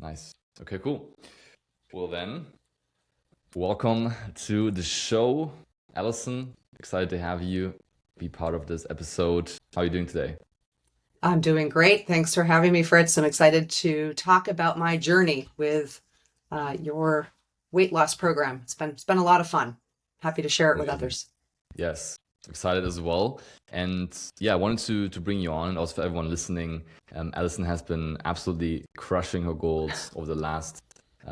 Nice. Okay, cool. Well then, welcome to the show, Alison. Excited to have you be part of this episode. How are you doing today? I'm doing great. Thanks for having me, Fritz. I'm excited to talk about my journey with your weight loss program. It's been a lot of fun. Happy to share it with Amazing. others. Yes, excited as well. And yeah, I wanted to bring you on, and also for everyone listening. Alison has been absolutely crushing her goals over the last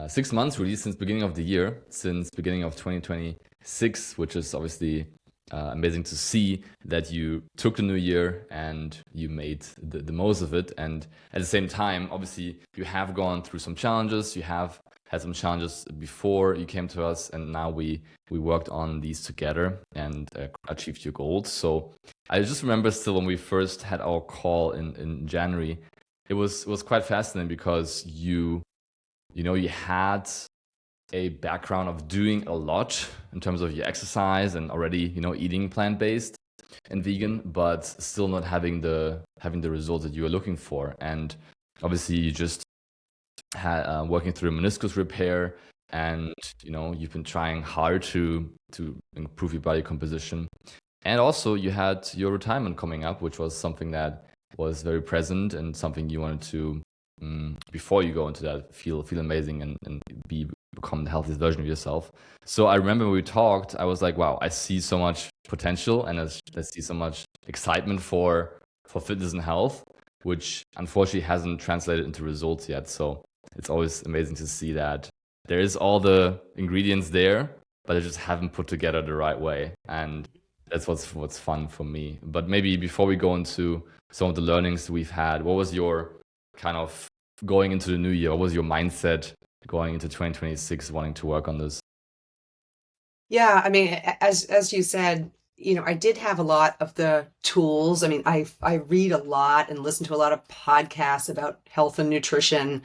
6 months, really, since beginning of the year, since beginning of 2026, which is obviously amazing to see that you took the new year and you made the most of it. And at the same time, obviously, you have gone through some challenges. You have had some challenges before you came to us, and now we worked on these together and achieved your goals. So I just remember still when we first had our call in January, it was quite fascinating because you had a background of doing a lot in terms of your exercise and already eating plant-based and vegan, but still not having the results that you were looking for. And obviously you just had working through a meniscus repair, and you've been trying hard to improve your body composition, and also you had your retirement coming up, which was something that was very present and something you wanted to, before you go into that, feel amazing and become the healthiest version of yourself. So I remember when we talked, I was like, wow, I see so much potential, and I see so much excitement for fitness and health, which unfortunately hasn't translated into results yet. So it's always amazing to see that there is all the ingredients there, but they just haven't put together the right way. And that's what's fun for me. But maybe before we go into some of the learnings we've had, what was your kind of going into the new year? What was your mindset going into 2026, wanting to work on this? Yeah, I mean, as you said, I did have a lot of the tools. I mean, I read a lot and listen to a lot of podcasts about health and nutrition.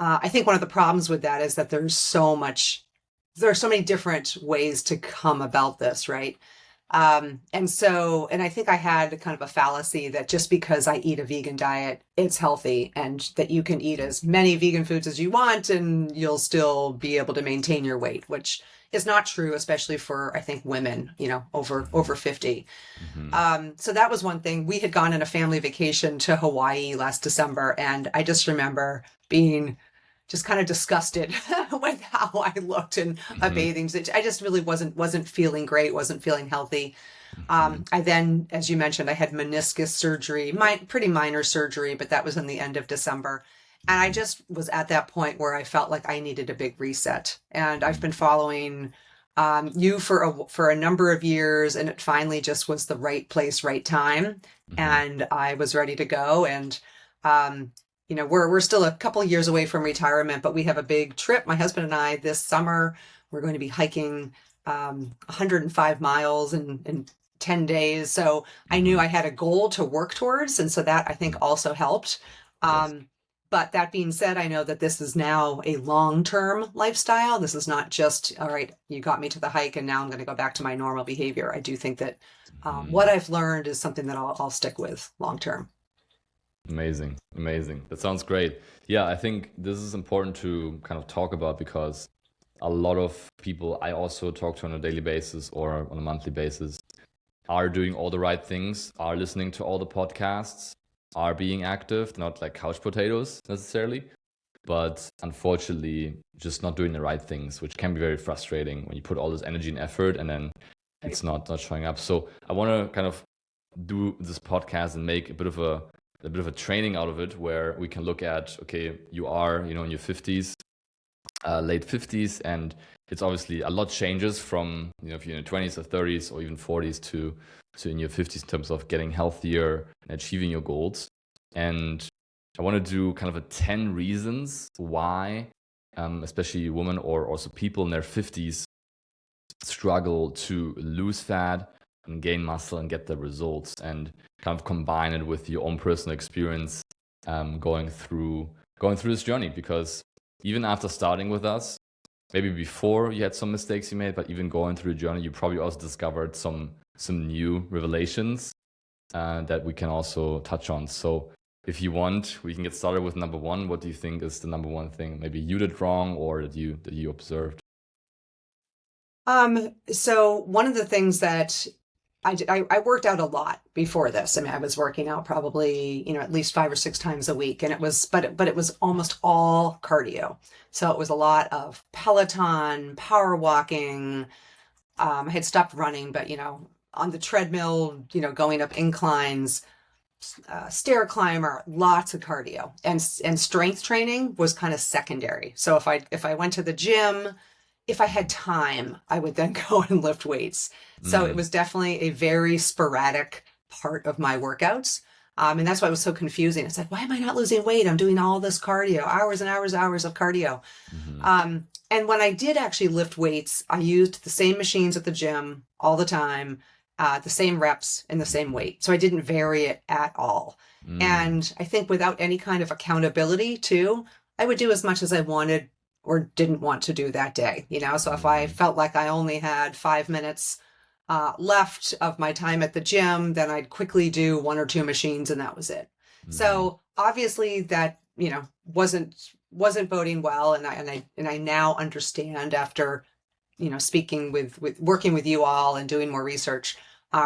I think one of the problems with that is that there are so many different ways to come about this, right? And I think I had kind of a fallacy that just because I eat a vegan diet, it's healthy, and that you can eat as many vegan foods as you want and you'll still be able to maintain your weight, which is not true, especially for, I think, women, over 50. Hmm. So that was one thing. We had gone on a family vacation to Hawaii last December, and I just remember being just kind of disgusted with how I looked in a Hmm. bathing suit. I just really wasn't feeling great, wasn't feeling healthy. Hmm. I then, as you mentioned, I had meniscus surgery, pretty minor surgery, but that was in the end of December. And I Hmm. just was at that point where I felt like I needed a big reset. And I've Hmm. been following you for a number of years, and it finally just was the right place, right time, Hmm. and I was ready to go. And um, we're still a couple of years away from retirement, but we have a big trip, my husband and I, this summer. We're going to be hiking 105 miles in 10 days. So I knew Hmm. I had a goal to work towards. And so that I think also helped. Yes. Um, but that being said, I know that this is now a long-term lifestyle. This is not just, all right, you got me to the hike and now I'm going to go back to my normal behavior. I do think that what Hmm. I've learned is something that I'll stick with long term. Amazing, amazing. That sounds great. Yeah, I think this is important to kind of talk about because a lot of people I also talk to on a daily basis or on a monthly basis are doing all the right things, are listening to all the podcasts, are being active, not like couch potatoes necessarily, but unfortunately just not doing the right things, which can be very frustrating when you put all this energy and effort and then Right. it's not showing up. So I want to kind of do this podcast and make a bit of a training out of it where we can look at, okay, you are in your 50s, late 50s, and it's obviously a lot changes from if you're in your 20s or 30s or even 40s to in your 50s in terms of getting healthier and achieving your goals. And I want to do kind of a 10 reasons why, especially women or also people in their 50s, struggle to lose fat and gain muscle and get the results, and kind of combine it with your own personal experience, going through this journey. Because even after starting with us, maybe before you had some mistakes you made, but even going through the journey, you probably also discovered some new revelations that we can also touch on. So if you want, we can get started with number one. What do you think is the number one thing maybe you did wrong or that you observed? So one of the things that I worked out a lot before this. I mean, I was working out probably, at least 5 or 6 times a week, and but it was almost all cardio. So it was a lot of Peloton, power walking. I had stopped running, but on the treadmill, going up inclines, stair climber, lots of cardio, and strength training was kind of secondary. So if I went to the gym, if I had time, I would then go and lift weights. So it was definitely a very sporadic part of my workouts. And that's why it was so confusing. It's like, why am I not losing weight? I'm doing all this cardio, hours and hours, hours of cardio. And when I did actually lift weights, I used the same machines at the gym all the time, the same reps and the same weight. So I didn't vary it at all. And I think without any kind of accountability too, I would do as much as I wanted or didn't want to do that day, So if I felt like I only had 5 minutes left of my time at the gym, then I'd quickly do 1 or 2 machines and that was it. So obviously that, wasn't boding well. And I now understand after, speaking with working with you all and doing more research,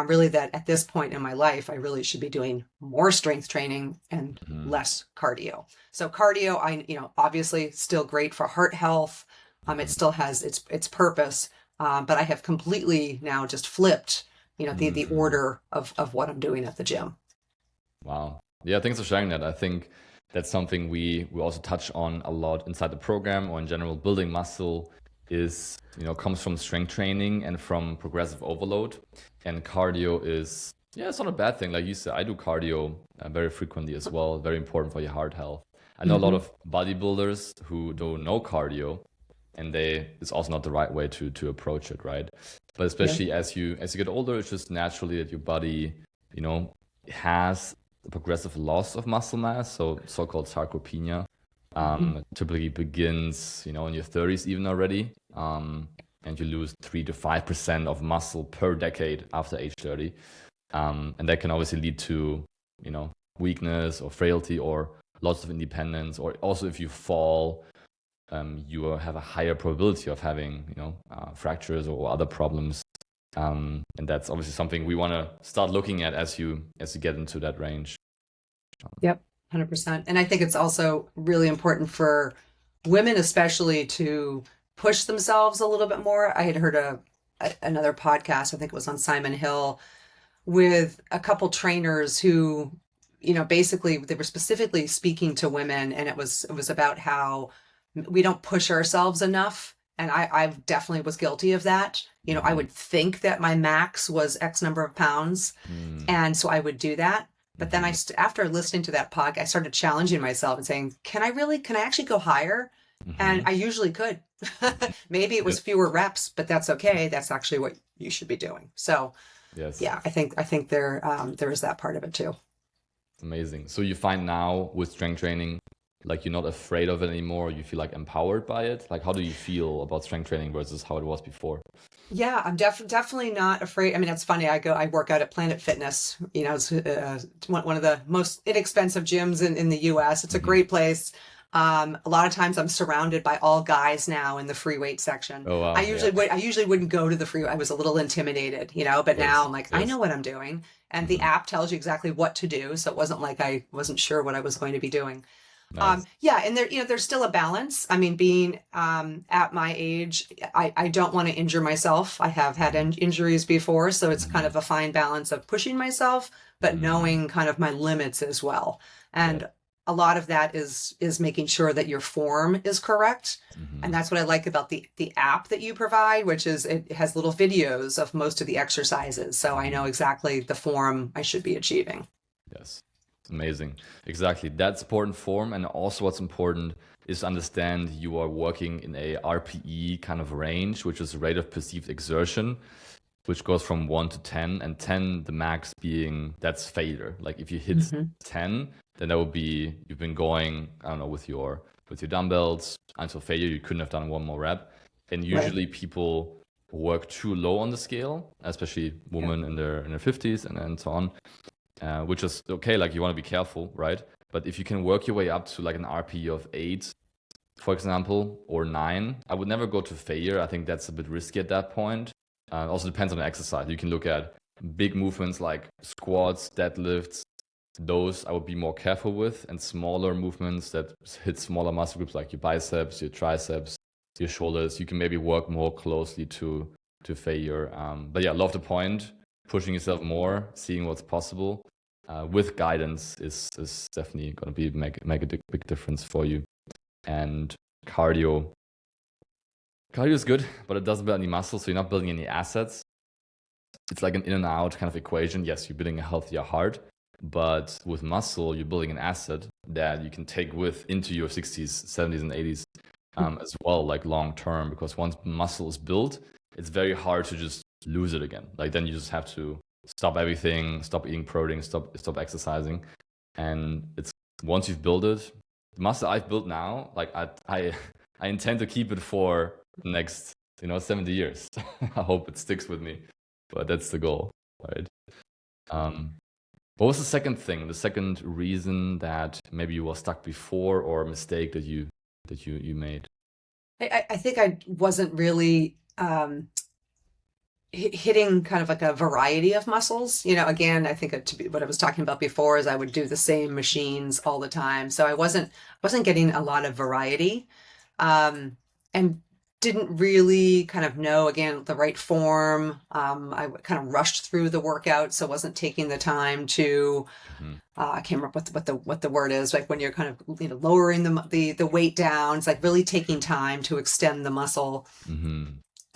really that at this point in my life, I really should be doing more strength training and less cardio. So cardio, obviously still great for heart health. It still has its purpose. But I have completely now just flipped, the order of what I'm doing at the gym. Wow. Yeah, thanks for sharing that. I think that's something we also touch on a lot inside the program, or in general. Building muscle is, comes from strength training and from progressive overload. And cardio is, it's not a bad thing. Like you said, I do cardio very frequently as well. Very important for your heart health. I know a lot of bodybuilders who don't know cardio, and it's also not the right way to approach it, right? But especially as you get older, it's just naturally that your body, has a progressive loss of muscle mass, so-called sarcopenia. Typically begins, in your 30s even already, and you lose 3 to 5% of muscle per decade after age 30, and that can obviously lead to, weakness or frailty or loss of independence, or also if you fall, you have a higher probability of having, fractures or other problems. And that's obviously something we want to start looking at as you get into that range. Yep, 100%. And I think it's also really important for women, especially, to push themselves a little bit more. I had heard another podcast, I think it was on Simon Hill, with a couple trainers who, basically they were specifically speaking to women, and it was about how we don't push ourselves enough. And I definitely was guilty of that. I would think that my max was X number of pounds. And so I would do that. But then after listening to that podcast, I started challenging myself and saying, can I actually go higher? And I usually could. Maybe it was fewer reps, but that's okay. That's actually what you should be doing. So yeah, I think there is that part of it too. Amazing. So you find now with strength training, like you're not afraid of it anymore, you feel like empowered by it? Like, how do you feel about strength training versus how it was before? Yeah, I'm definitely not afraid. I mean, it's funny. I work out at Planet Fitness. It's one of the most inexpensive gyms in the US. It's a great place. A lot of times I'm surrounded by all guys now in the free weight section. Oh, wow. I usually wouldn't go to the free. I was a little intimidated, but now I'm like, I know what I'm doing. And the app tells you exactly what to do. So it wasn't like I wasn't sure what I was going to be doing. Nice. And there's still a balance. I mean, being at my age, I don't want to injure myself. I have had injuries before, so it's kind of a fine balance of pushing myself, but knowing kind of my limits as well. And a lot of that is making sure that your form is correct. And that's what I like about the app that you provide, which is it has little videos of most of the exercises. So I know exactly the form I should be achieving. Yes. Amazing. Exactly. That's important form. And also what's important is to understand you are working in a RPE kind of range, which is rate of perceived exertion, which goes from 1 to 10, and 10, the max being that's failure. Like if you hit 10, then that would be, you've been going, I don't know, with your dumbbells until failure. You couldn't have done one more rep. And usually people work too low on the scale, especially women in their 50s and so on. Which is okay, like you want to be careful, right? But if you can work your way up to like an RPE of 8, for example, or 9, I would never go to failure. I think that's a bit risky at that point. Also depends on the exercise. You can look at big movements like squats, deadlifts. Those I would be more careful with, and smaller movements that hit smaller muscle groups like your biceps, your triceps, your shoulders. You can maybe work more closely to failure. But yeah, love the point. Pushing yourself more, seeing what's possible with guidance is definitely going to be make a big difference for you. And cardio is good, but it doesn't build any muscle, so you're not building any assets. It's like an in and out kind of equation. Yes, you're building a healthier heart, but with muscle, you're building an asset that you can take with into your 60s, 70s, and 80s as well, like long term, because once muscle is built, it's very hard to just lose it again. Like then you just have to stop everything, stop eating protein, stop exercising. And it's once you've built it, the muscle I've built now, like I intend to keep it for the next 70 years. I hope it sticks with me, but that's the goal, right? What was the second thing, the second reason that maybe you were stuck before, or a mistake that you made? I think I wasn't really hitting kind of like a variety of muscles. Again, I think what I was talking about before is I would do the same machines all the time. So I wasn't getting a lot of variety, and didn't really kind of know, again, the right form. I kind of rushed through the workout, so wasn't taking the time to, I can't remember what the word is, like when you're kind of, lowering the weight down. It's like really taking time to extend the muscle.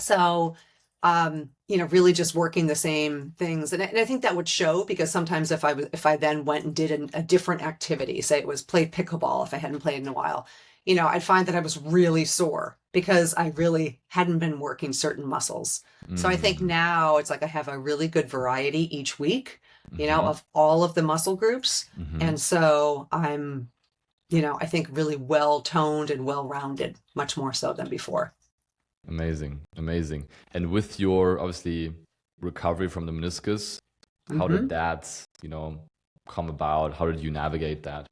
So, really just working the same things. And I think that would show, because sometimes if I then went and did a different activity, say it was play pickleball, if I hadn't played in a while, I'd find that I was really sore because I really hadn't been working certain muscles. So I think now it's like I have a really good variety each week, of all of the muscle groups. And so I'm, I think really well toned and well rounded, much more so than before. Amazing. And with your obviously recovery from the meniscus, how did that, come about? How did you navigate that?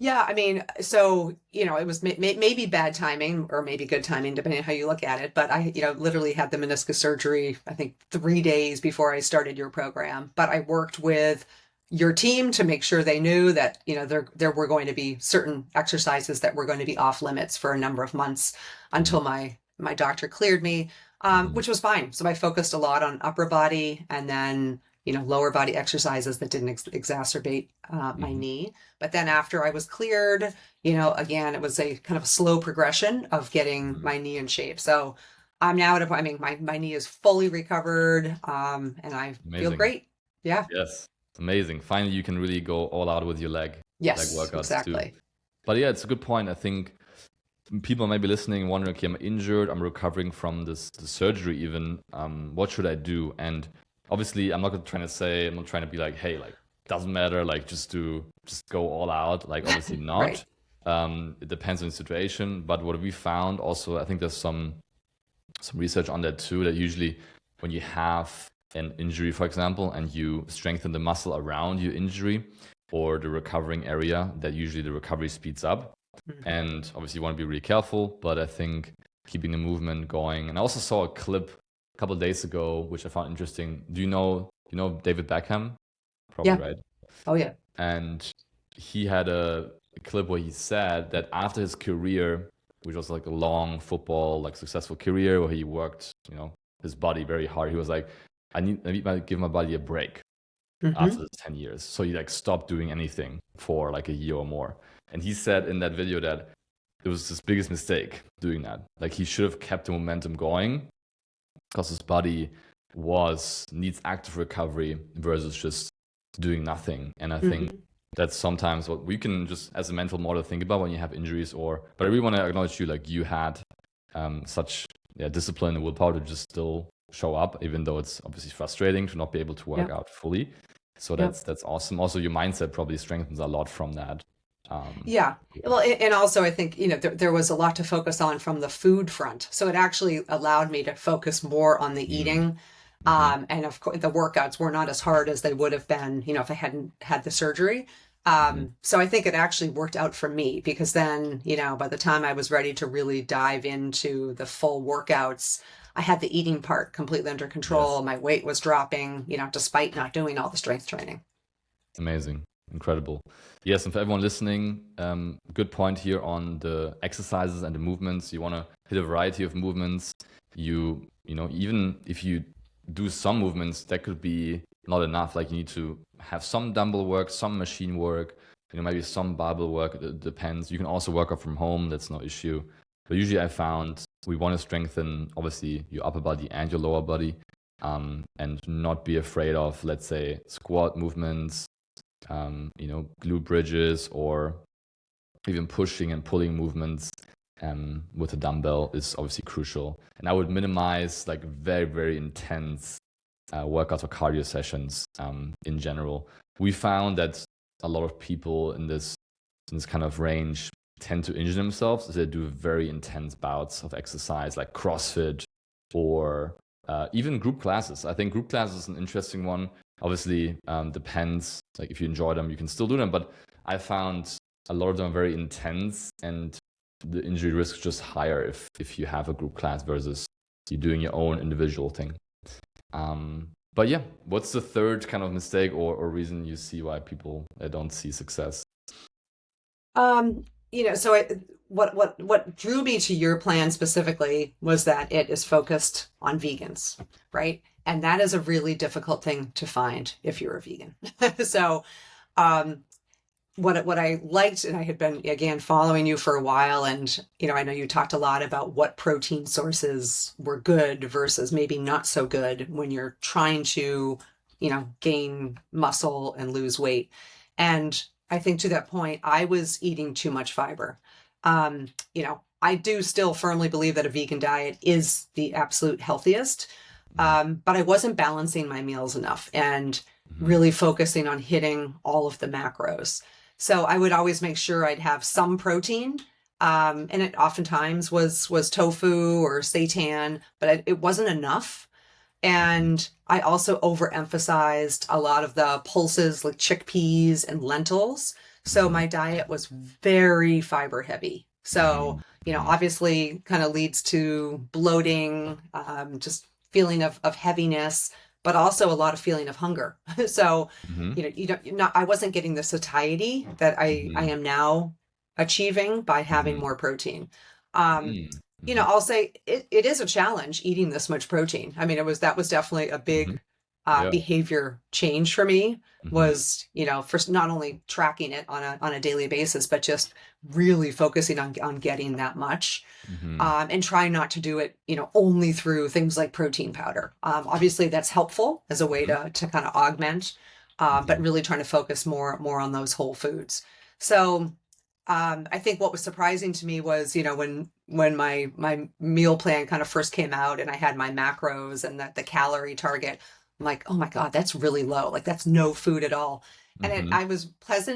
Yeah, I mean, so, it was maybe bad timing or maybe good timing, depending on how you look at it. But I, literally had the meniscus surgery, I think 3 days before I started your program. But I worked with your team to make sure they knew that, there were going to be certain exercises that were going to be off limits for a number of months until my doctor cleared me, which was fine. So I focused a lot on upper body and then, lower body exercises that didn't exacerbate my knee. But then after I was cleared, again, it was a kind of a slow progression of getting my knee in shape. So I'm now at a point, I mean, my knee is fully recovered, and I feel great. Yeah. Yes. Amazing. Finally, you can really go all out with your leg workouts exactly. too. But yeah, it's a good point. I think people may be listening and wondering, okay, I'm injured, I'm recovering from the surgery even. What should I do? And obviously, I'm not trying to be like, hey, like, doesn't matter, like, just go all out. Like, obviously not. Right. It depends on the situation. But what we found also, I think there's some research on that too, that usually when you have an injury, for example, and you strengthen the muscle around your injury or the recovering area, that usually the recovery speeds up. And obviously you want to be really careful, but I think keeping the movement going. And I also saw a clip a couple of days ago, which I found interesting. Do you know David Beckham? Probably, yeah. Right? Oh yeah. And he had a clip where he said that after his career, which was like a long football, like successful career where he worked, his body very hard, he was like, I need to give my body a break after this 10 years. So he like stopped doing anything for like a year or more. And he said in that video that it was his biggest mistake doing that. Like he should have kept the momentum going because his body needs active recovery versus just doing nothing. And I think that's sometimes what we can just as a mental model think about when you have injuries but I really want to acknowledge you, like you had such discipline and willpower to just still show up, even though it's obviously frustrating to not be able to work out fully. So that's awesome. Also, your mindset probably strengthens a lot from that. Well, and also I think, there was a lot to focus on from the food front. So it actually allowed me to focus more on the eating. And of course, the workouts were not as hard as they would have been, if I hadn't had the surgery. So I think it actually worked out for me because then, by the time I was ready to really dive into the full workouts, I had the eating part completely under control. Yes. My weight was dropping, despite not doing all the strength training. Amazing. Incredible. Yes, and for everyone listening, good point here on the exercises and the movements. You want to hit a variety of movements. Even if you do some movements, that could be not enough. Like you need to have some dumbbell work, some machine work, maybe some barbell work. It depends. You can also work out from home. That's no issue. But usually I found we want to strengthen, obviously, your upper body and your lower body, and not be afraid of, let's say, squat movements, glute bridges, or even pushing and pulling movements with a dumbbell is obviously crucial. And I would minimize like very, very intense workouts or cardio sessions in general. We found that a lot of people in this kind of range tend to injure themselves as they do very intense bouts of exercise like CrossFit or even group classes. I think group classes is an interesting one. Obviously, depends. Like if you enjoy them, you can still do them. But I found a lot of them are very intense, and the injury risk is just higher if you have a group class versus you doing your own individual thing. But yeah, what's the third kind of mistake or reason you see why people don't see success? So what drew me to your plan specifically was that it is focused on vegans, right? And that is a really difficult thing to find if you're a vegan. So, what I liked, and I had been, again, following you for a while, and, I know you talked a lot about what protein sources were good versus maybe not so good when you're trying to, gain muscle and lose weight. And I think to that point, I was eating too much fiber. I do still firmly believe that a vegan diet is the absolute healthiest, but I wasn't balancing my meals enough and really focusing on hitting all of the macros. So I would always make sure I'd have some protein, and it oftentimes was tofu or seitan, but it wasn't enough. And I also overemphasized a lot of the pulses like chickpeas and lentils. So my diet was very fiber heavy. So, obviously kind of leads to bloating, just feeling of heaviness, but also a lot of feeling of hunger. So, I wasn't getting the satiety that I am now achieving by having more protein. I'll say it is a challenge eating this much protein. I mean, that was definitely a big behavior change for me, was, first not only tracking it on a daily basis, but just really focusing on getting that much, and trying not to do it, only through things like protein powder. Obviously that's helpful as a way to kind of augment, but really trying to focus more on those whole foods. So, I think what was surprising to me was, when my meal plan kind of first came out and I had my macros and the calorie target, I'm like, oh my God, that's really low. Like that's no food at all. And I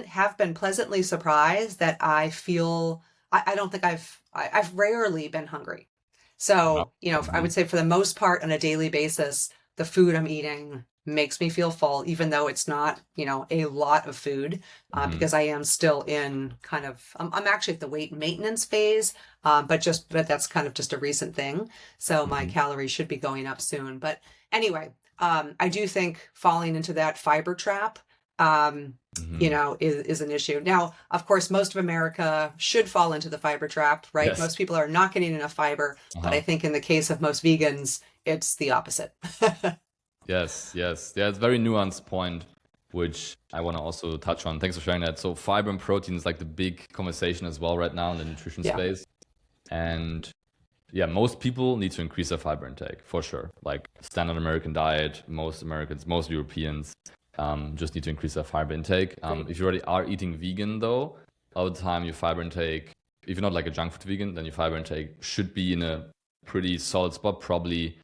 have been pleasantly surprised that I feel, I don't think I've rarely been hungry. So, I would say for the most part on a daily basis, the food I'm eating makes me feel full, even though it's not, a lot of food, because I am still in kind of, I'm actually at the weight maintenance phase, but that's kind of just a recent thing. So my calories should be going up soon. But anyway, I do think falling into that fiber trap, is an issue. Now, of course, most of America should fall into the fiber trap, right? Yes. Most people are not getting enough fiber, but I think in the case of most vegans, it's the opposite. Yes. Yeah, it's a very nuanced point, which I want to also touch on. Thanks for sharing that. So fiber and protein is like the big conversation as well right now in the nutrition space. And yeah, most people need to increase their fiber intake for sure. Like standard American diet, most Americans, most Europeans just need to increase their fiber intake. If you already are eating vegan though, all the time your fiber intake, if you're not like a junk food vegan, then your fiber intake should be in a pretty solid spot, probably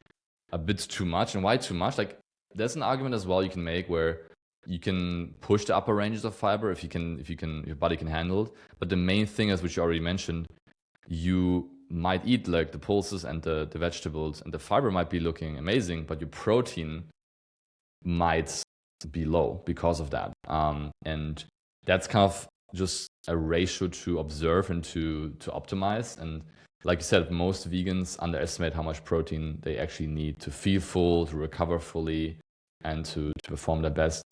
a bit too much. And why too much? Like there's an argument as well you can make where you can push the upper ranges of fiber if your body can handle it. But the main thing is, which you already mentioned, you might eat like the pulses and the vegetables, and the fiber might be looking amazing, but your protein might be low because of that. And that's kind of just a ratio to observe and to optimize. And like you said, most vegans underestimate how much protein they actually need to feel full, to recover fully, and to perform their best.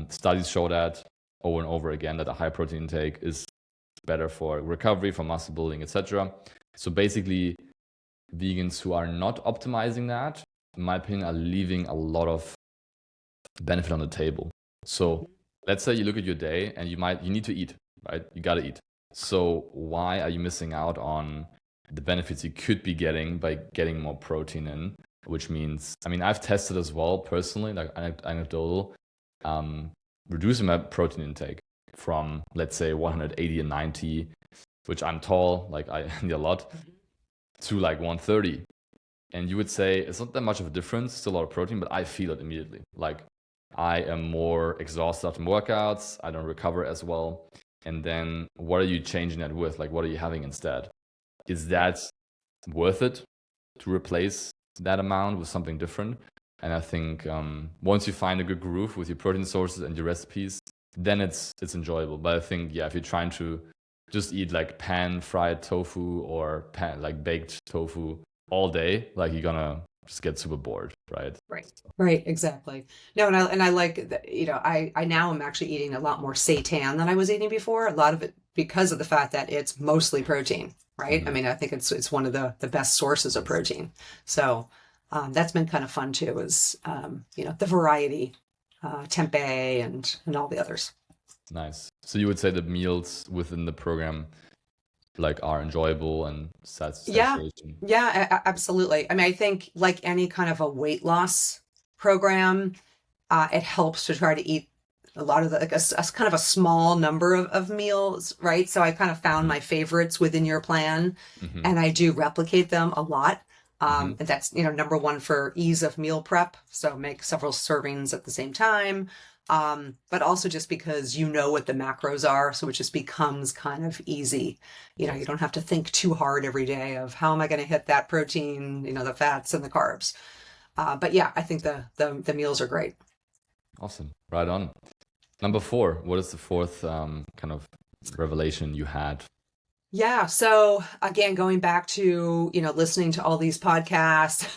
Studies show that over and over again, that a high protein intake is better for recovery, for muscle building, etc. So basically, vegans who are not optimizing that, in my opinion, are leaving a lot of benefit on the table. So let's say you look at your day and you need to eat, right? You got to eat. So why are you missing out on the benefits you could be getting by getting more protein in? Which means, I mean, I've tested as well personally, like anecdotal, reducing my protein intake from, let's say, 180 and 90, which I'm tall, like I need a lot, to like 130. And you would say it's not that much of a difference, still a lot of protein, but I feel it immediately. Like I am more exhausted after workouts, I don't recover as well. And then what are you changing that with? Like, what are you having instead? Is that worth it to replace that amount with something different? And I think once you find a good groove with your protein sources and your recipes, then it's enjoyable. But I think, yeah, if you're trying to just eat like pan-fried tofu or like baked tofu all day, like you're gonna just get super bored, right? Right, exactly. No, and I like that, I now am actually eating a lot more seitan than I was eating before. A lot of it because of the fact that it's mostly protein, right? I mean, I think it's one of the best sources of protein. So that's been kind of fun too, is the variety, tempeh and all the others. Nice. So you would say the meals within the program like are enjoyable and satiation? Yeah, absolutely. I mean, I think like any kind of a weight loss program, it helps to try to eat a lot of like a kind of a small number of meals, right? So I kind of found my favorites within your plan, and I do replicate them a lot. And that's, number one for ease of meal prep. So make several servings at the same time. But also just because you know what the macros are, so it just becomes kind of easy. You don't have to think too hard every day of how am I going to hit that protein, the fats and the carbs. But yeah, I think the meals are great. Awesome. Right on. Number 4, what is the fourth kind of revelation you had? Yeah. So again, going back to, listening to all these podcasts,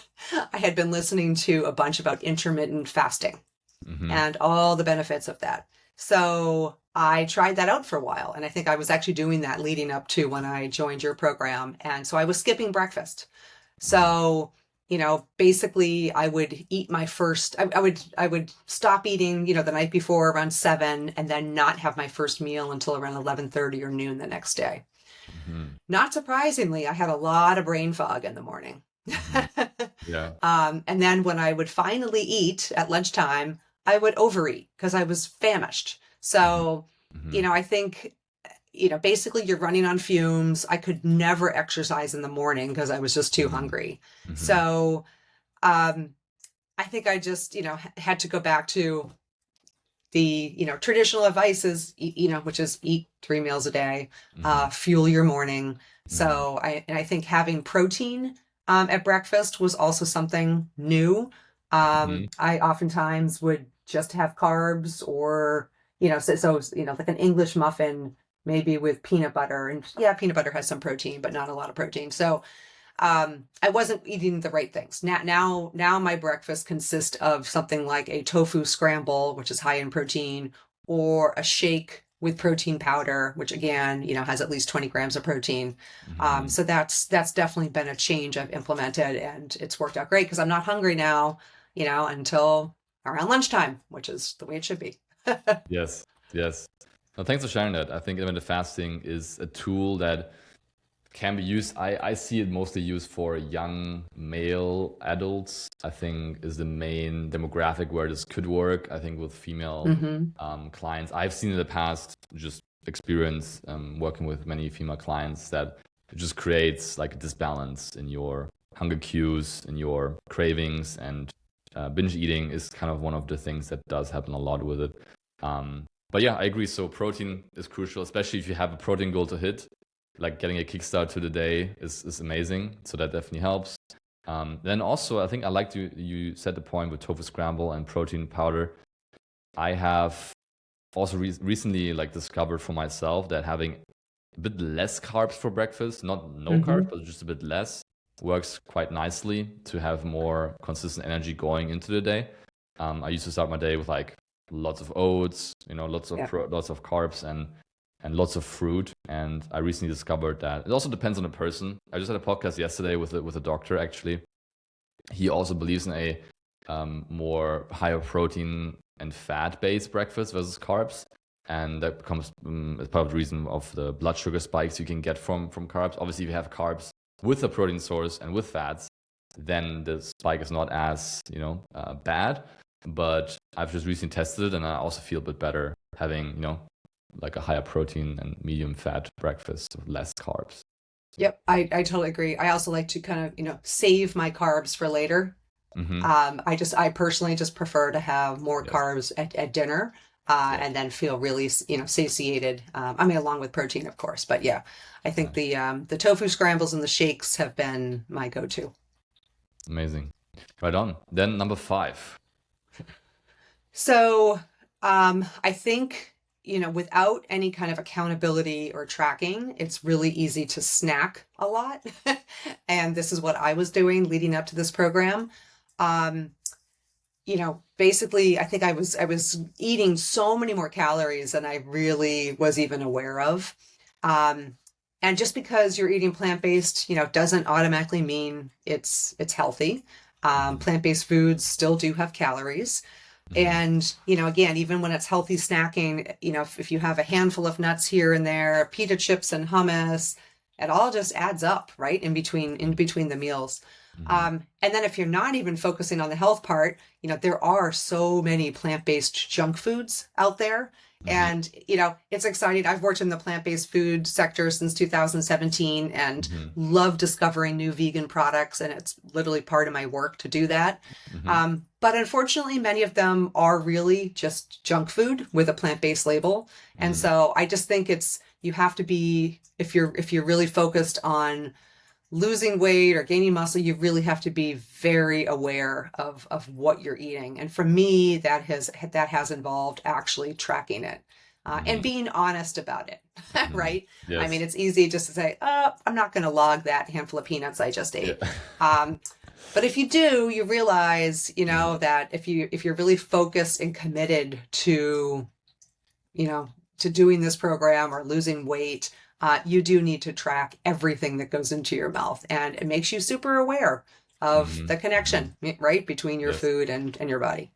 I had been listening to a bunch about intermittent fasting and all the benefits of that. So I tried that out for a while. And I think I was actually doing that leading up to when I joined your program. And so I was skipping breakfast. So, basically I would eat my first, I would stop eating, the night before around 7 and then not have my first meal until around 11:30 or noon the next day. Not surprisingly, I had a lot of brain fog in the morning. Yeah. And then when I would finally eat at lunchtime, I would overeat because I was famished. So, I think, basically you're running on fumes. I could never exercise in the morning because I was just too hungry. So, I think I just, had to go back to the, traditional advice is, which is eat 3 meals a day, fuel your morning. So I think having protein at breakfast was also something new. I oftentimes would just have carbs or, so like an English muffin, maybe with peanut butter. And yeah, peanut butter has some protein, but not a lot of protein. So I wasn't eating the right things. Now my breakfast consists of something like a tofu scramble, which is high in protein, or a shake with protein powder, which again, has at least 20 grams of protein. So that's definitely been a change I've implemented, and it's worked out great because I'm not hungry now, until around lunchtime, which is the way it should be. Yes. Well, thanks for sharing that. I think intermittent fasting is a tool that can be used. I see it mostly used for young male adults, I think is the main demographic where this could work. I think with female clients, I've seen in the past, just experience working with many female clients, that it just creates like a disbalance in your hunger cues, in your cravings, and binge eating is kind of one of the things that does happen a lot with it. But yeah, I agree. So protein is crucial, especially if you have a protein goal to hit. Like getting a kickstart to the day is amazing. So that definitely helps. Then also, I think I liked you said the point with tofu scramble and protein powder. I have also recently like discovered for myself that having a bit less carbs for breakfast, not no carbs, but just a bit less, works quite nicely to have more consistent energy going into the day. I used to start my day with like lots of oats, lots of lots of carbs and lots of fruit. And I recently discovered that it also depends on the person. I just had a podcast yesterday with a doctor actually. He also believes in a more higher protein and fat based breakfast versus carbs. And that becomes as part of the reason of the blood sugar spikes you can get from carbs. Obviously, if you have carbs with a protein source and with fats, then the spike is not as bad. But I've just recently tested it, and I also feel a bit better having like a higher protein and medium fat breakfast with less carbs. Yep, I totally agree. I also like to kind of, save my carbs for later. I personally just prefer to have more carbs at dinner, and then feel really, satiated. I mean, along with protein, of course, but yeah, I think the tofu scrambles and the shakes have been my go-to. Amazing. Right on. Then number 5. So, I think, without any kind of accountability or tracking, it's really easy to snack a lot. And this is what I was doing leading up to this program. Basically, I think I was eating so many more calories than I really was even aware of. And just because you're eating plant-based, doesn't automatically mean it's healthy. Plant-based foods still do have calories. And, again, even when it's healthy snacking, if you have a handful of nuts here and there, pita chips and hummus, it all just adds up, right? In between the meals. And then if you're not even focusing on the health part, there are so many plant-based junk foods out there. And, it's exciting. I've worked in the plant-based food sector since 2017 and love discovering new vegan products. And it's literally part of my work to do that. But unfortunately, many of them are really just junk food with a plant-based label. And so I just think you have to be, if you're really focused on losing weight or gaining muscle, you really have to be very aware of what you're eating. And for me, that has involved actually tracking it and being honest about it, right? Yes. I mean, it's easy just to say, oh, I'm not going to log that handful of peanuts I just ate. Yeah. But if you do, you realize, that if you're really focused and committed to doing this program or losing weight, you do need to track everything that goes into your mouth, and it makes you super aware of the connection, right, between your food and your body.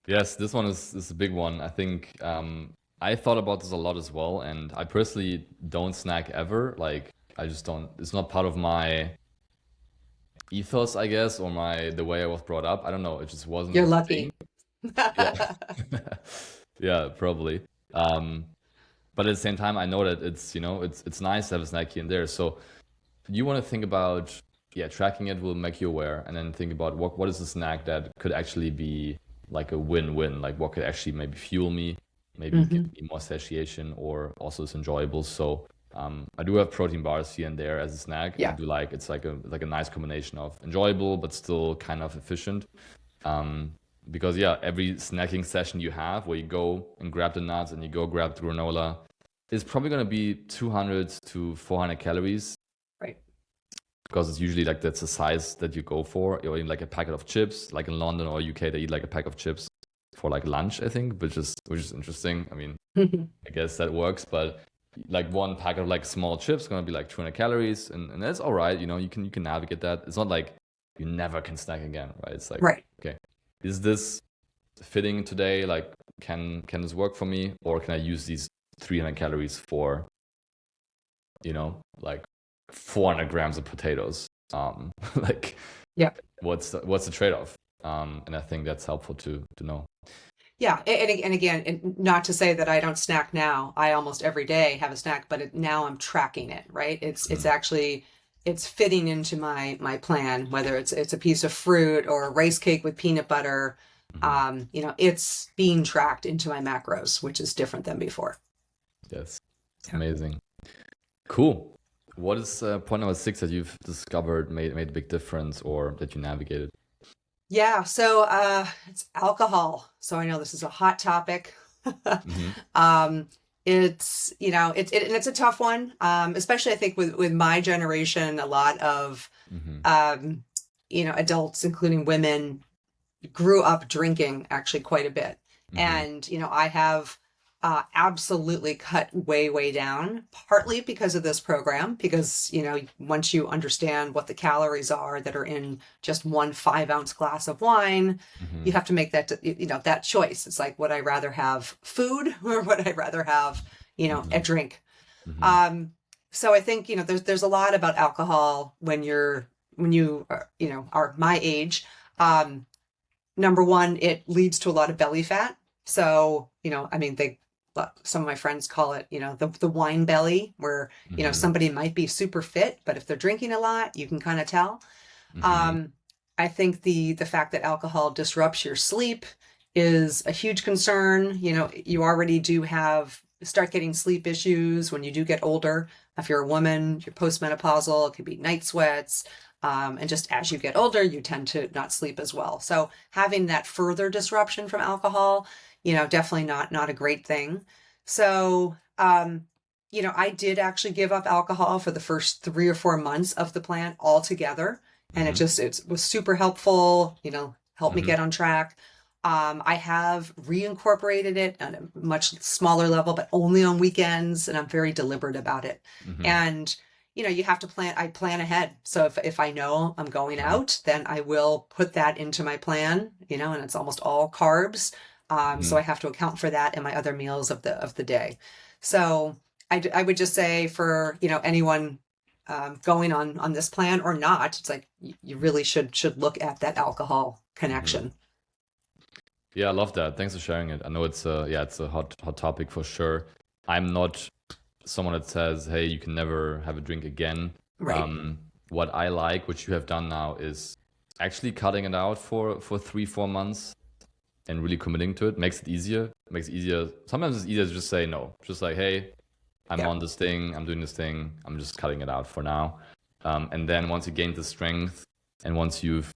Yes, this one is a big one. I think I thought about this a lot as well, and I personally don't snack ever. Like, I just don't. It's not part of my ethos, I guess, or the way I was brought up. I don't know. It just wasn't. You're lucky. Yeah. Yeah, probably. But at the same time, I know that it's nice to have a snack here and there. So you want to think about, tracking it will make you aware, and then think about what is a snack that could actually be like a win-win, like what could actually maybe fuel me, maybe give me more satiation, or also is enjoyable. So I do have protein bars here and there as a snack. Yeah. I do it's like a nice combination of enjoyable but still kind of efficient. Because every snacking session you have where you go and grab the nuts and you go grab the granola is probably going to be 200 to 400 calories. Right. Because it's usually like that's the size that you go for. Or in like a packet of chips, like in London or UK, they eat like a pack of chips for like lunch, I think, which is interesting. I mean, I guess that works, but like one packet of like small chips is going to be like 200 calories, and that's all right. You can navigate that. It's not like you never can snack again, right? It's like, okay, is this fitting today? Like, can this work for me, or can I use these 300 calories for, like 400 grams of potatoes? Like, what's the trade-off? And I think that's helpful to know. Yeah, and again, not to say that I don't snack now. I almost every day have a snack, but now I'm tracking it, right? It's actually fitting into my plan, whether it's a piece of fruit or a rice cake with peanut butter. It's being tracked into my macros, which is different than before. Yes, amazing, cool. What is point number 6 that you've discovered made a big difference, or that you navigated? Yeah, so it's alcohol. So I know this is a hot topic. Hmm. It's, and it's a tough one. Especially I think with my generation, a lot of, Hmm. um, adults, including women, grew up drinking actually quite a bit. Hmm. And, I have absolutely cut way, way down, partly because of this program, because, once you understand what the calories are that are in just 1 5-ounce glass of wine, you Hmm. have to make that choice. It's like, would I rather have food or would I rather have, a Hmm. drink? Hmm. Um, so I think, there's a lot about alcohol when you are, are my age. Um, Number one, it leads to a lot of belly fat. So, I mean, some of my friends call it, the wine belly, where, Hmm. somebody might be super fit, but if they're drinking a lot, you can kind of tell. Hmm. Um, I think the fact that alcohol disrupts your sleep is a huge concern. You already do start getting sleep issues when you do get older. If you're a woman, you're postmenopausal, it could be night sweats. And just as you get older, you tend to not sleep as well. So having that further disruption from alcohol, definitely not a great thing. So, I did actually give up alcohol for the first 3 or 4 months of the plan altogether. And it was super helpful, helped me Hmm. get on track. I have reincorporated it on a much smaller level, but only on weekends, and I'm very deliberate about it. Hmm. And you have to I plan ahead. So if I know I'm going Hmm. out, then I will put that into my plan, and it's almost all carbs. So Hmm. I have to account for that in my other meals of the day. So I would just say for, anyone going on this plan or not, it's like you really should look at that alcohol Hmm. connection. Yeah, I love that. Thanks for sharing it. I know it's a hot topic for sure. I'm not someone that says, "Hey, you can never have a drink again." Right. Um, what I like, which you have done now, is actually cutting it out for 3 4 months and really committing to it. Makes it easier. Makes it easier. Sometimes it's easier to just say no. Just like, "Hey, I'm Yeah. on this thing. I'm doing this thing. I'm just cutting it out for now." And then once you gain the strength, and once you've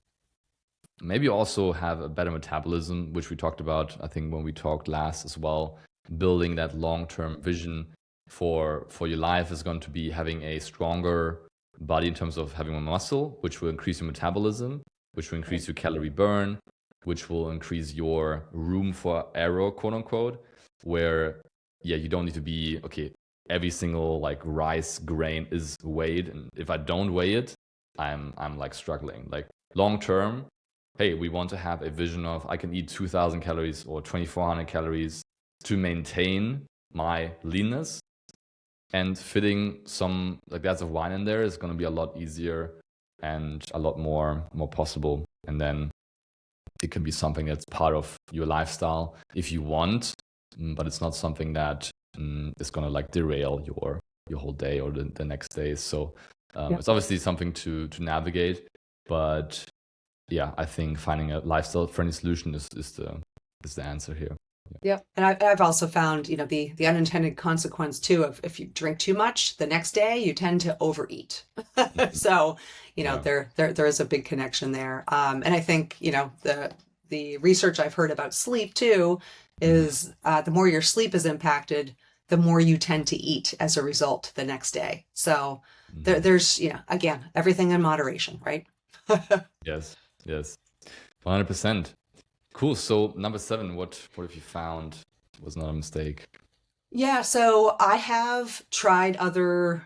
maybe also have a better metabolism, which we talked about, I think, when we talked last as well. Building that long-term vision for your life is going to be having a stronger body in terms of having more muscle, which will increase your metabolism, which will Right. increase your calorie burn, which will increase your room for error, quote unquote, where yeah, you don't need to be okay. Every single like rice grain is weighed, and if I don't weigh it, I'm like struggling. Like long term, hey, we want to have a vision of I can eat 2,000 calories or 2,400 calories to maintain my leanness, and fitting some like glass of wine in there is going to be a lot easier and a lot more possible. And then it can be something that's part of your lifestyle if you want, but it's not something that is going to like derail your whole day or the next day. So Yeah. it's obviously something to navigate, but yeah, I think finding a lifestyle friendly solution is the answer here. Yeah. And I've also found, the unintended consequence too of if you drink too much the next day, you tend to overeat. Mhm. So, Yeah. there is a big connection there. And I think, the research I've heard about sleep too Hmm. is the more your sleep is impacted, the more you tend to eat as a result the next day. So Hmm. there's, again, everything in moderation, right? Yes. Yes. 100%. Cool. So number 7, what have you found was not a mistake? Yeah, so I have tried other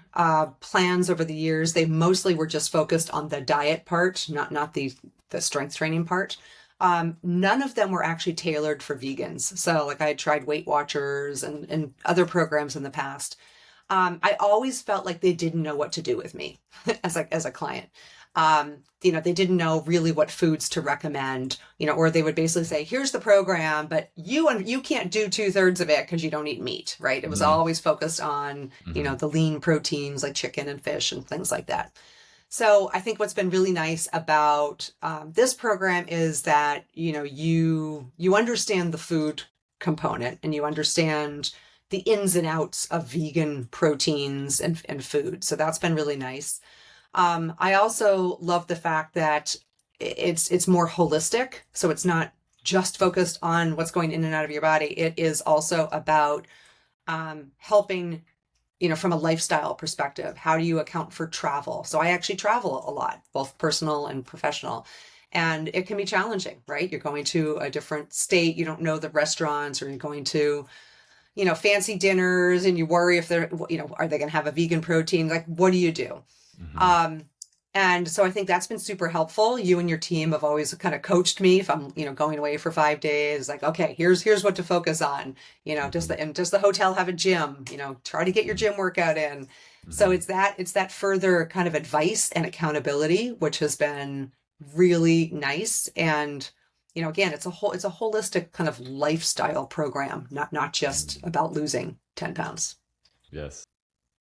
plans over the years. They mostly were just focused on the diet part, not the strength training part. None of them were actually tailored for vegans. So, like I had tried Weight Watchers and other programs in the past. I always felt like they didn't know what to do with me as a client. They didn't know really what foods to recommend, or they would basically say, "Here's the program, but you can't do 2/3 of it because you don't eat meat." Right? It was Hmm. always focused on, Hmm. the lean proteins like chicken and fish and things like that. So I think what's been really nice about this program is that you understand the food component and you understand the ins and outs of vegan proteins and food. So that's been really nice. I also love the fact that it's more holistic. So it's not just focused on what's going in and out of your body. It is also about helping, from a lifestyle perspective. How do you account for travel? So I actually travel a lot, both personal and professional. And it can be challenging, right? You're going to a different state, you don't know the restaurants, or you're going to, fancy dinners, and you worry if they're, are they going to have a vegan protein? Like, what do you do? And so I think that's been super helpful. You and your team have always kind of coached me if I'm, going away for 5 days, like, okay, here's what to focus on. Does the hotel have a gym? Try to get your gym workout in. So it's that further kind of advice and accountability, which has been really nice. And, again, it's a holistic kind of lifestyle program, not just about losing 10 pounds. Yes.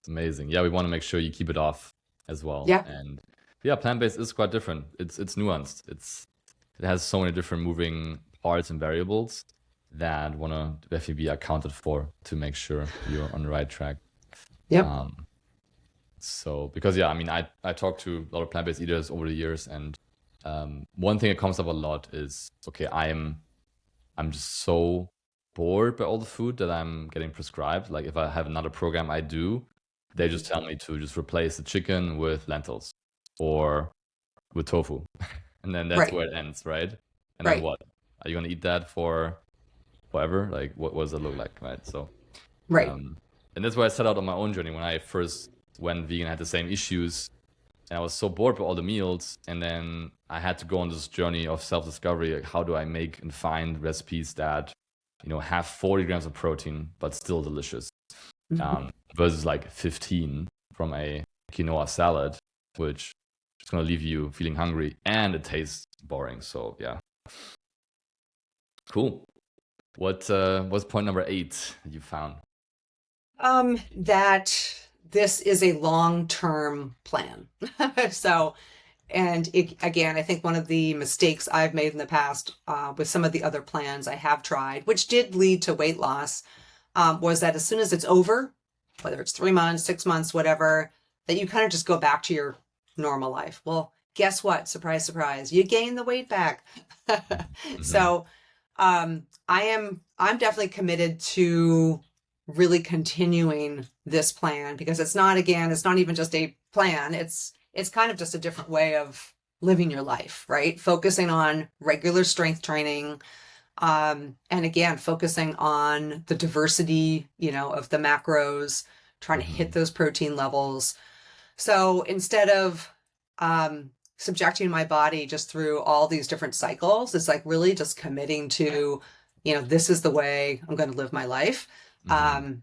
It's amazing. Yeah, we want to make sure you keep it off as well. Yeah. And yeah, plant-based is quite different. It's nuanced. It has so many different moving parts and variables that want to definitely be accounted for to make sure you're on the right track. Yep. So because I talked to a lot of plant-based eaters over the years, and one thing that comes up a lot is, okay, I'm just so bored by all the food that I'm getting prescribed. Like if I have another program I do, they just tell me to just replace the chicken with lentils or with tofu. And then that's where it ends, right? And then what? Are you going to eat that for forever? Like, what does it look like, right? So, and that's why I set out on my own journey. When I first went vegan, I had the same issues. And I was so bored by all the meals. And then I had to go on this journey of self-discovery. Like, how do I make and find recipes that, have 40 grams of protein, but still delicious? Versus like 15 from a quinoa salad, which is going to leave you feeling hungry and it tastes boring. So yeah. Cool. What's point number 8 you found? That this is a long-term plan. So, and again, I think one of the mistakes I've made in the past with some of the other plans I have tried, which did lead to weight loss, was that as soon as it's over, whether it's 3 months, 6 months, whatever, that you kind of just go back to your normal life. Well, guess what? Surprise, surprise, you gain the weight back. So I'm definitely committed to really continuing this plan, because it's not even just a plan. It's kind of just a different way of living your life, right? Focusing on regular strength training, and again, focusing on the diversity, of the macros, trying to hit those protein levels. So instead of subjecting my body just through all these different cycles, it's like really just committing to, this is the way I'm going to live my life. And,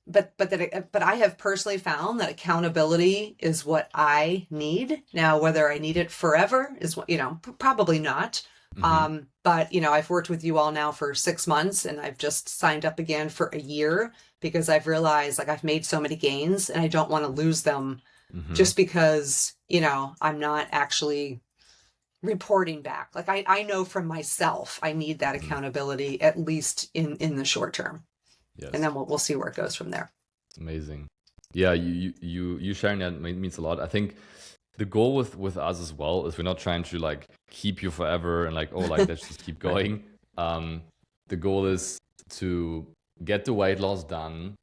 but I have personally found that accountability is what I need. Now, whether I need it forever is what, probably not. But, I've worked with you all now for 6 months, and I've just signed up again for a year, because I've realized like I've made so many gains and I don't want to lose them just because, I'm not actually reporting back. Like I know from myself, I need that accountability, at least in the short term. Yes. And then we'll see where it goes from there. Amazing. Yeah, you sharing that means a lot. I think the goal with us as well is we're not trying to like keep you forever and like, let's just keep going. The goal is to get the weight loss done,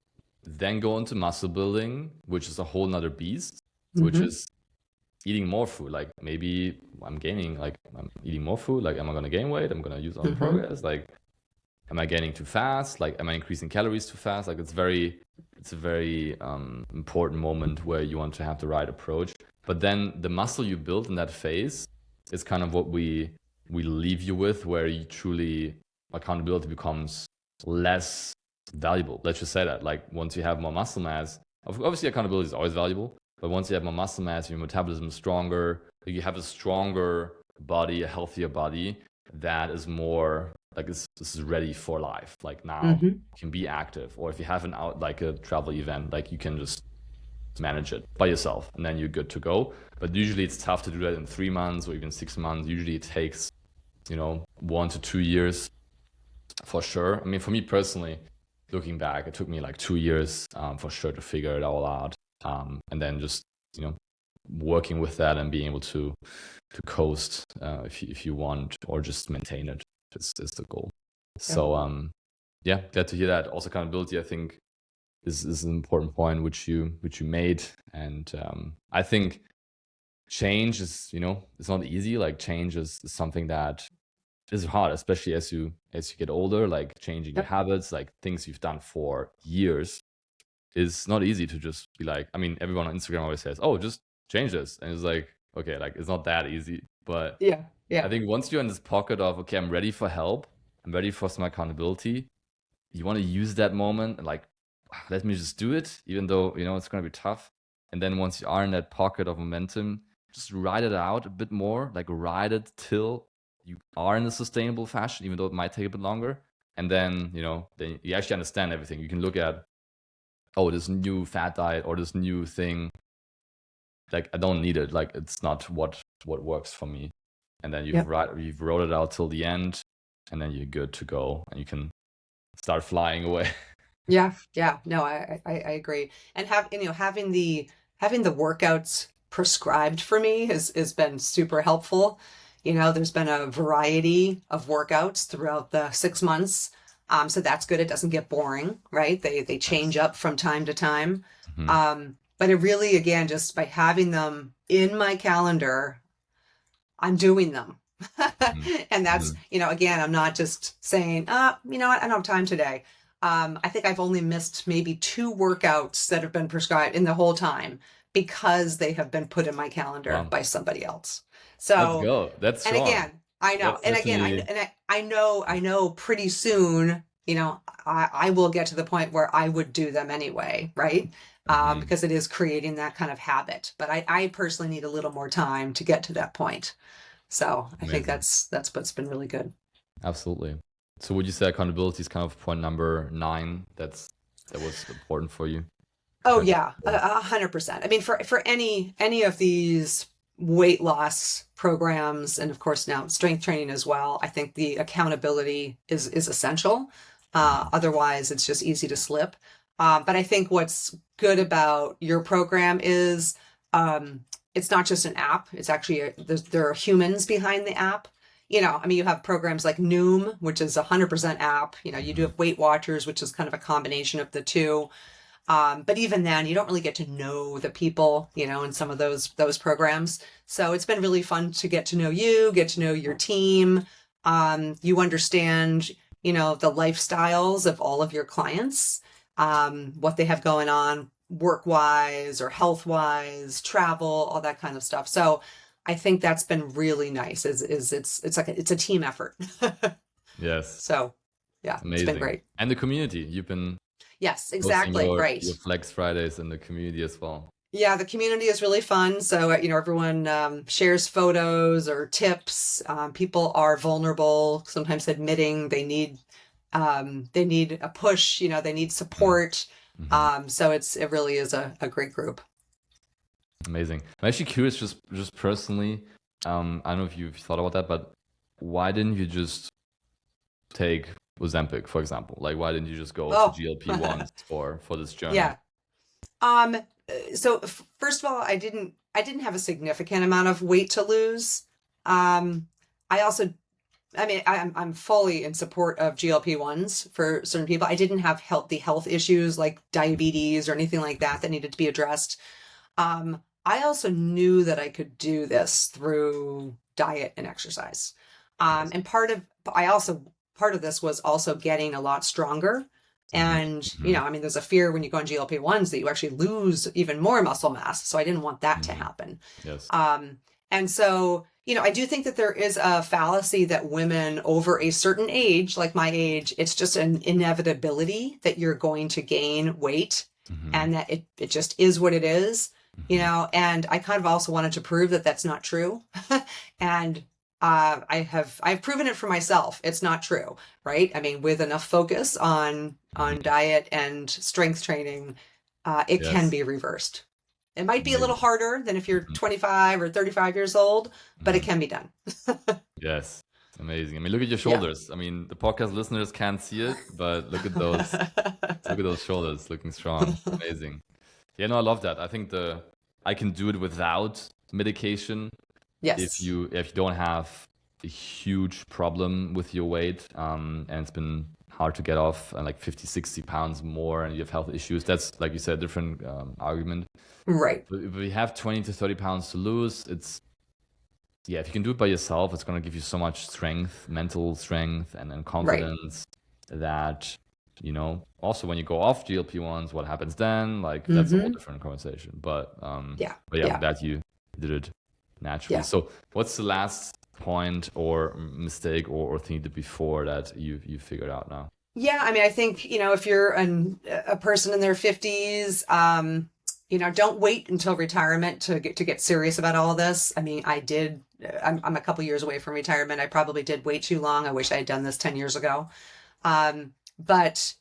then go into muscle building, which is a whole nother beast, which is eating more food. Like maybe I'm eating more food. Like, am I going to gain weight? I'm going to use on progress. Like, am I gaining too fast? Like, am I increasing calories too fast? Like, it's a very important moment where you want to have the right approach. But then the muscle you build in that phase is kind of what we leave you with, where you truly accountability becomes less valuable. Let's just say that. Like, once you have more muscle mass, obviously accountability is always valuable, but once you have more muscle mass, your metabolism is stronger, you have a stronger body, a healthier body that is more like this is ready for life. Like now you can be active, or if you have like a travel event, like you can just manage it by yourself and then you're good to go. But usually it's tough to do that in 3 months or even 6 months. Usually it takes 1 to 2 years for sure. I mean, for me personally, looking back, it took me like 2 years for sure to figure it all out, and then just working with that and being able to coast if you want, or just maintain it is the goal. So yeah, glad to hear that. Also, accountability, I think, is an important point which you made, and I think change is, it's not easy. Like, change is something that is hard, especially as you get older. Like, changing your habits, like things you've done for years, is not easy to just be like, I mean, everyone on Instagram always says, oh, just change this, and it's like, okay, like, it's not that easy. But Yeah. I think once you're in this pocket of, okay, I'm ready for help, I'm ready for some accountability, you want to use that moment and, like, let me just do it, even though, it's going to be tough. And then once you are in that pocket of momentum, just ride it out a bit more, like ride it till you are in a sustainable fashion, even though it might take a bit longer. And then, then you actually understand everything. You can look at, oh, this new fat diet or this new thing, like, I don't need it. Like, it's not what works for me. And then you've wrote it out till the end, and then you're good to go, and you can start flying away. Yeah. No, I agree. And having the workouts prescribed for me has been super helpful. There's been a variety of workouts throughout the 6 months. So that's good. It doesn't get boring, right? They change up from time to time. But it really, again, just by having them in my calendar, I'm doing them. And that's, again, I'm not just saying, you know what, I don't have time today. I think I've only missed maybe 2 workouts that have been prescribed in the whole time because they have been put in my calendar by somebody else. So let's go. That's strong. And again, I know, That's and again, I know pretty soon, I will get to the point where I would do them anyway, right? Because it is creating that kind of habit. But I personally need a little more time to get to that point. So I think that's what's been really good. Absolutely. So would you say accountability is kind of point number 9 that was important for you? Oh yeah, 100%. I mean, for any of these weight loss programs, and of course now strength training as well, I think the accountability is essential. Otherwise, it's just easy to slip. But I think what's good about your program is it's not just an app. It's actually there are humans behind the app. I mean, you have programs like Noom, which is 100% app. You do have Weight Watchers, which is kind of a combination of the two. But even then, you don't really get to know the people, in some of those programs. So it's been really fun to get to know you, get to know your team. You understand, the lifestyles of all of your clients, what they have going on work-wise or health-wise, travel, all that kind of stuff. So I think that's been really nice. It's like it's a team effort. Yes. So yeah, amazing. It's been great. And the community, you've been yes, exactly right. Your Flex Fridays in the community as well. Yeah, the community is really fun. So everyone shares photos or tips. People are vulnerable, sometimes admitting they need a push. They need support. So it really is a great group. Amazing. I'm actually curious, just personally, I don't know if you've thought about that, but why didn't you just take Ozempic, for example? Like, why didn't you just go to GLP-1s for this journey? Yeah. So first of all, I didn't have a significant amount of weight to lose. I'm fully in support of GLP-1s for certain people. I didn't have health issues like diabetes or anything like that needed to be addressed. I also knew that I could do this through diet and exercise. And part of this was also getting a lot stronger. And, there's a fear when you go on GLP-1s that you actually lose even more muscle mass. So I didn't want that to happen. Yes. And so, I do think that there is a fallacy that women over a certain age, like my age, it's just an inevitability that you're going to gain weight and that it just is what it is. And I kind of also wanted to prove that that's not true. And I've proven it for myself. It's not true, right? I mean, with enough focus on diet and strength training, it can be reversed. It might be a little harder than if you're 25 or 35 years old, but it can be done. Yes. Amazing. I mean, look at your shoulders. Yeah. I mean, the podcast listeners can't see it, but look at those. Look at those shoulders looking strong. Amazing. Yeah, no, I love that. I think the I can do it without medication if Yes. you don't have a huge problem with your weight, and it's been hard to get off, and like 50, 60 pounds more, and you have health issues. That's, like you said, a different argument. Right. But if you have 20 to 30 pounds to lose, if you can do it by yourself, it's going to give you so much strength, mental strength, and confidence that, also when you go off GLP-1s, what happens then? Like, that's a whole different conversation. But I'm glad you did it naturally. Yeah. So what's the last point or mistake or thing you did before that you figured out now? Yeah, I mean, I think, if you're a person in their 50s, don't wait until retirement to get serious about all this. I mean, I'm a couple years away from retirement. I probably did wait too long. I wish I had done this 10 years ago. But,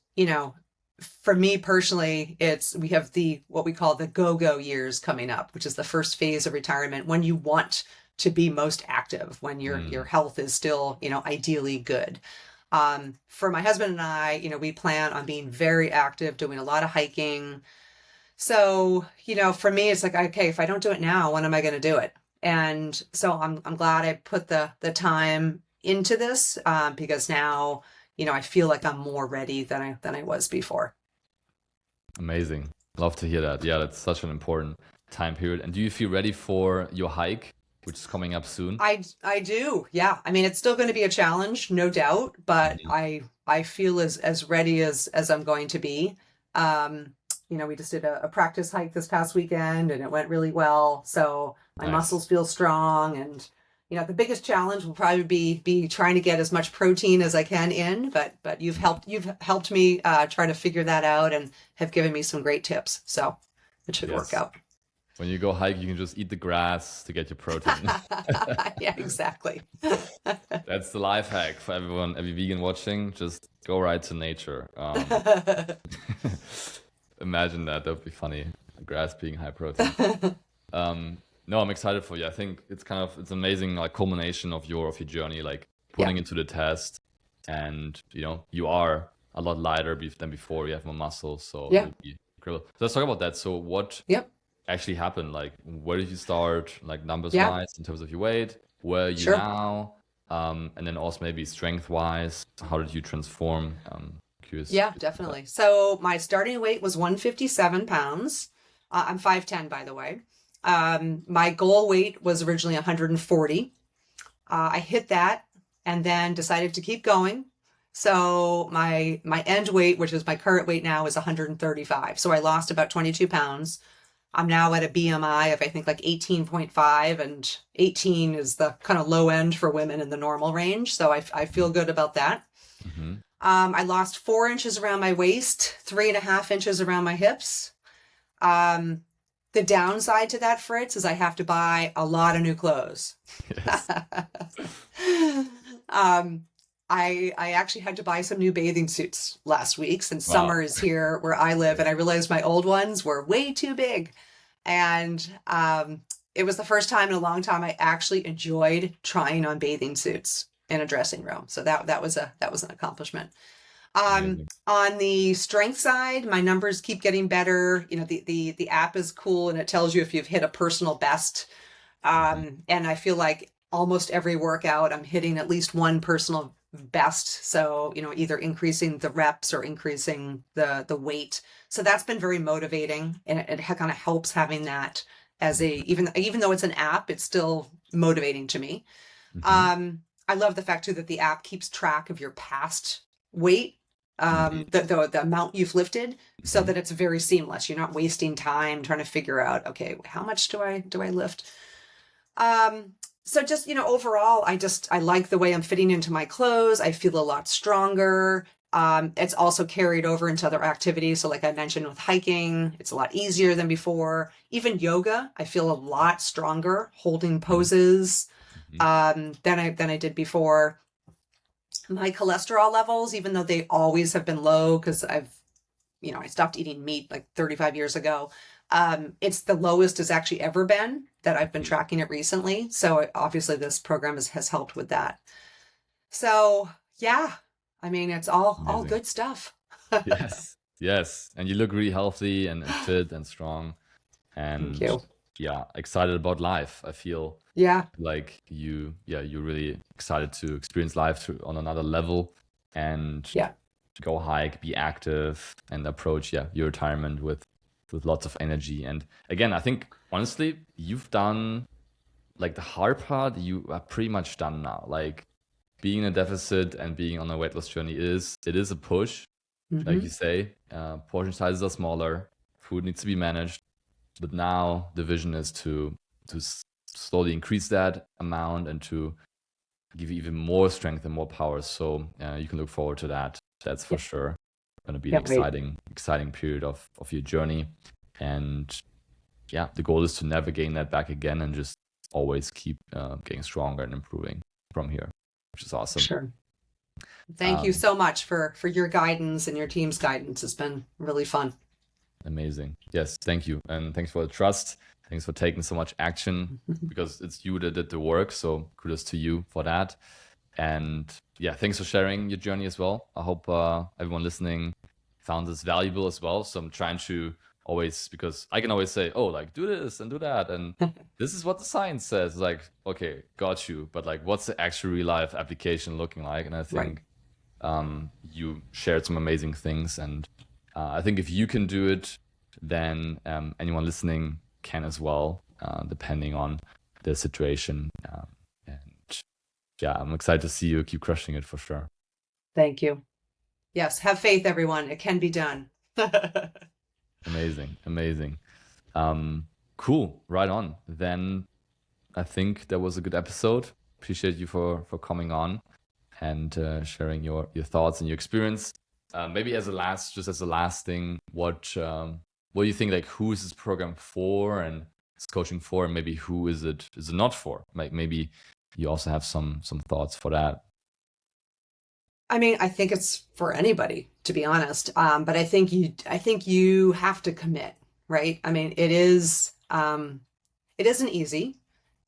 for me personally, we have what we call the go-go years coming up, which is the first phase of retirement, when you want to be most active, when your health is still, ideally good. For my husband and I, we plan on being very active, doing a lot of hiking. So, for me, it's like, okay, if I don't do it now, when am I going to do it? And so I'm glad I put the time into this, because now, I feel like I'm more ready than I was before. Amazing. Love to hear that. Yeah, that's such an important time period. And do you feel ready for your hike, which is coming up soon? I do. Yeah. I mean, it's still going to be a challenge, no doubt, but I feel as ready as I'm going to be. We just did a practice hike this past weekend and it went really well. So my muscles feel strong, and the biggest challenge will probably be trying to get as much protein as I can in, but you've helped me try to figure that out and have given me some great tips. So it should work out. When you go hike, you can just eat the grass to get your protein. Yeah, exactly. That's the life hack for every vegan watching. Just go right to nature. Imagine that. That would be funny. Grass being high protein. No, I'm excited for you. I think it's amazing, like, culmination of your journey, like putting into the test, and you are a lot lighter than before. You have more muscle, so it'll be incredible. So let's talk about that. So what actually happened? Like, where did you start, like, numbers wise, in terms of your weight? Where are you now? And then also maybe strength wise, how did you transform? Curious. Yeah, definitely. So my starting weight was 157 pounds. I'm 5'10", by the way. My goal weight was originally 140. I hit that and then decided to keep going. So my end weight, which is my current weight now, is 135. So I lost about 22 pounds. I'm now at a BMI of, I think, like 18.5, and 18 is the kind of low end for women in the normal range. So I feel good about that. Mm-hmm. I lost 4 inches around my waist, 3.5 inches around my hips. The downside to that, Fritz, is I have to buy a lot of new clothes. Yes. I actually had to buy some new bathing suits last week, since summer is here where I live, and I realized my old ones were way too big. And it was the first time in a long time I actually enjoyed trying on bathing suits in a dressing room. So that was an accomplishment. On the strength side, my numbers keep getting better. The app is cool, and it tells you if you've hit a personal best. And I feel like almost every workout I'm hitting at least one personal best. So, either increasing the reps or increasing the weight. So that's been very motivating, and it kind of helps having that as even though it's an app, it's still motivating to me. Mm-hmm. I love the fact too that the app keeps track of your past weight, the amount you've lifted, so that it's very seamless. You're not wasting time trying to figure out, okay, how much do I lift? So just, overall, I like the way I'm fitting into my clothes. I feel a lot stronger. It's also carried over into other activities. So like I mentioned with hiking, it's a lot easier than before. Even yoga, I feel a lot stronger holding poses than I did before. My cholesterol levels, even though they always have been low, because I stopped eating meat like 35 years ago. It's the lowest it's actually ever been that I've been tracking it recently. So obviously this program has helped with that. So yeah, I mean, it's all good stuff. Yes. And you look really healthy and fit and strong. And thank you. yeah, excited about life. I feel Yeah. like you're really excited to experience life on another level and Yeah. to go hike, be active, and approach your retirement with lots of energy. And again, I think honestly, you've done like the hard part. You are pretty much done now. Like being in a deficit and being on a weight loss journey is a push, like you Hmm. say. Portion sizes are smaller, food needs to be managed, but now the vision is to slowly increase that amount and to give you even more strength and more power. So you can look forward to that. That's for Yeah. sure going to be an Can't wait. exciting period of your journey. And yeah, the goal is to never gain that back again and just always keep getting stronger and improving from here, which is awesome. Sure. Thank you Um, so much for your guidance and your team's guidance. It's been really fun. Amazing. Yes, thank you. And thanks for the trust. Thanks for taking so much action because it's you that did the work. So kudos to you for that. And yeah, thanks for sharing your journey as well. I hope everyone listening found this valuable as well. So I'm trying to always, because I can always say, oh, like do this and do that. And this is what the science says. Like, okay, got you. But like, what's the actual real life application looking like? And I Right. think you shared some amazing things. And I think if you can do it, then anyone listening can as well, depending on the situation. And yeah, I'm excited to see you keep crushing it for sure. Thank you. Yes. Have faith, everyone. It can be done. Amazing, amazing. Cool, right on. Then I think that was a good episode. Appreciate you for coming on and sharing your thoughts and your experience. Maybe just as a last thing, what do you think? Like, who is this program for, and is coaching for, and maybe who is it not for? Like, maybe you also have some thoughts for that. I mean, I think it's for anybody, to be honest. But I think you have to commit, right? I mean, it isn't easy.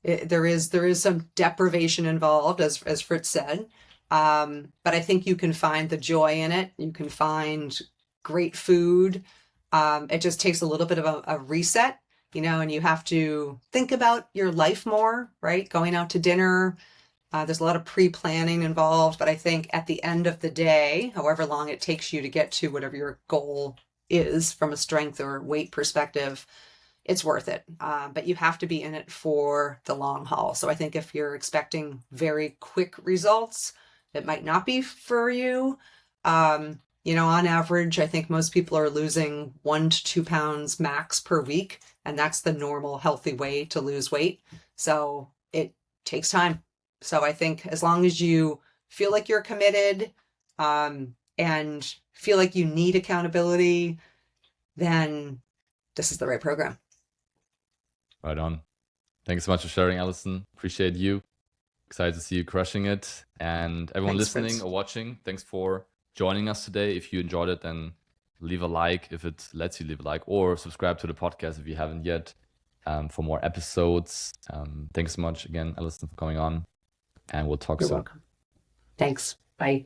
There is some deprivation involved, as Fritz said. But I think you can find the joy in it. You can find great food. It just takes a little bit of a reset, and you have to think about your life more, right? Going out to dinner. There's a lot of pre-planning involved, but I think at the end of the day, however long it takes you to get to whatever your goal is from a strength or weight perspective, it's worth it. But you have to be in it for the long haul. So I think if you're expecting very quick results, it might not be for you. On average, I think most people are losing 1 to 2 pounds max per week, and that's the normal healthy way to lose weight. So it takes time. So I think as long as you feel like you're committed, and feel like you need accountability, then this is the right program. Right on. Thanks so much for sharing, Alison. Appreciate you. Excited to see you crushing it. And everyone Thanks, listening Fritz. or watching, thanks for joining us today. If you enjoyed it, then leave a like if it lets you leave a like, or subscribe to the podcast if you haven't yet, for more episodes. Thanks so much again, Alison, for coming on, and we'll talk You're soon. welcome. Thanks. Bye.